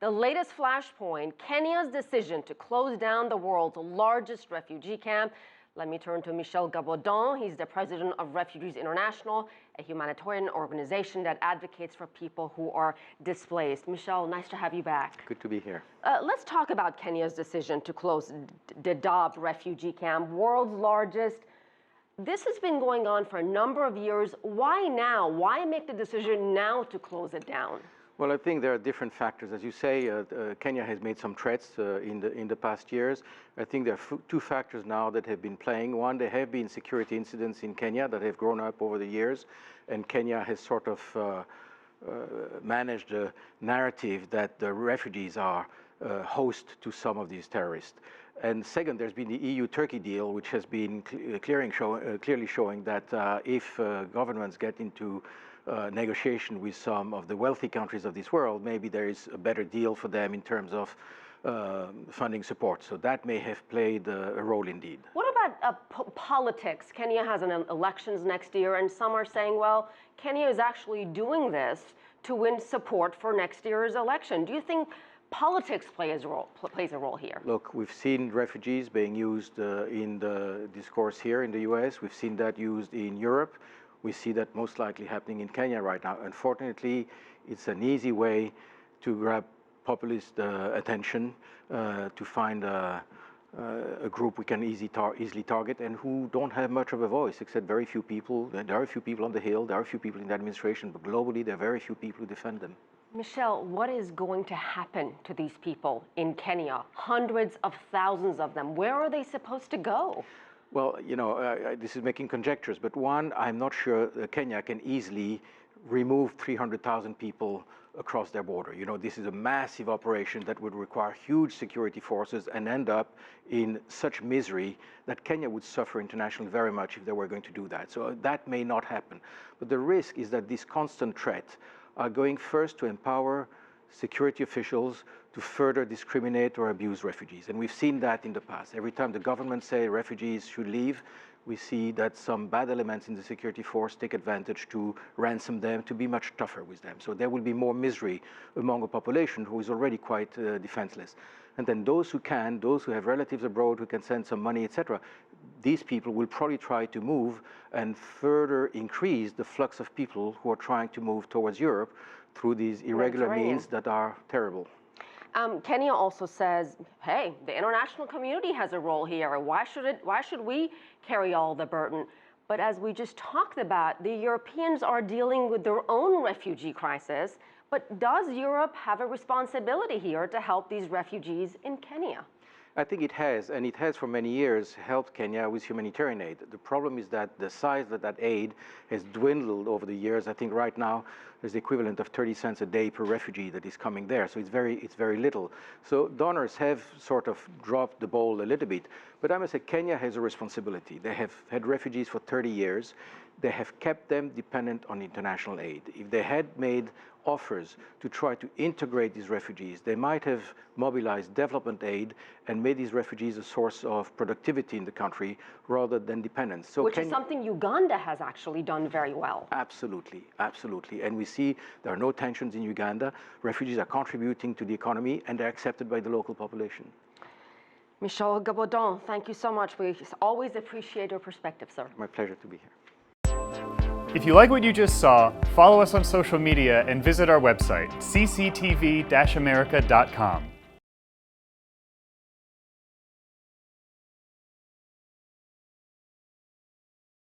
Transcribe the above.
The latest flashpoint, Kenya's decision to close down the world's largest refugee camp. Let me turn to Michel Gabaudan. He's the president of Refugees International, a humanitarian organization that advocates for people who are displaced. Michel, nice to have you back. Good to be here. Let's talk about Kenya's decision to close Dadaab refugee camp, world's largest. This has been going on for a number of years. Why now? Why make the decision now to close it down? Well, I think there are different factors. As you say, Kenya has made some threats in the past years. I think there are two factors now that have been playing. One, there have been security incidents in Kenya that have grown up over the years, and Kenya has sort of managed a narrative that the refugees are host to some of these terrorists. And second, there's been the EU-Turkey deal, which has been clearly showing that if governments get into negotiation with some of the wealthy countries of this world, maybe there is a better deal for them in terms of funding support. So that may have played a role indeed. What about politics? Kenya has elections next year, and some are saying, well, Kenya is actually doing this to win support for next year's election. Do you think politics plays a role here? Look, we've seen refugees being used in the discourse here in the US. We've seen that used in Europe. We see that most likely happening in Kenya right now. Unfortunately, it's an easy way to grab populist attention, to find a group we can easily target and who don't have much of a voice, except very few people. There are a few people on the Hill, there are a few people in the administration, but globally there are very few people who defend them. Michel, what is going to happen to these people in Kenya? Hundreds of thousands of them. Where are they supposed to go? Well, you know, this is making conjectures, but one, I'm not sure Kenya can easily remove 300,000 people across their border. You know, this is a massive operation that would require huge security forces and end up in such misery that Kenya would suffer internationally very much if they were going to do that. So that may not happen. But the risk is that this constant threat are going first to empower security officials to further discriminate or abuse refugees. And we've seen that in the past. Every time the government say refugees should leave, we see that some bad elements in the security force take advantage to ransom them, to be much tougher with them. So there will be more misery among a population who is already quite defenseless. And then those who can, those who have relatives abroad who can send some money, etc., these people will probably try to move and further increase the flux of people who are trying to move towards Europe through these irregular means that are terrible. Kenya also says, hey, the international community has a role here. Why should we carry all the burden? But as we just talked about, the Europeans are dealing with their own refugee crisis. But does Europe have a responsibility here to help these refugees in Kenya? I think it has, and it has for many years helped Kenya with humanitarian aid. The problem is that the size of that aid has dwindled over the years. I think right now there's the equivalent of 30 cents a day per refugee that is coming there. So it's very little. So donors have sort of dropped the ball a little bit. But I must say Kenya has a responsibility. They have had refugees for 30 years. They have kept them dependent on international aid. If they had made offers to try to integrate these refugees, they might have mobilized development aid and made these refugees a source of productivity in the country rather than dependence. So which is something Uganda has actually done very well. Absolutely, absolutely. And we see there are no tensions in Uganda. Refugees are contributing to the economy and they're accepted by the local population. Michel Gabaudan, thank you so much. We always appreciate your perspective, sir. My pleasure to be here. If you like what you just saw, follow us on social media and visit our website, CCTV-America.com.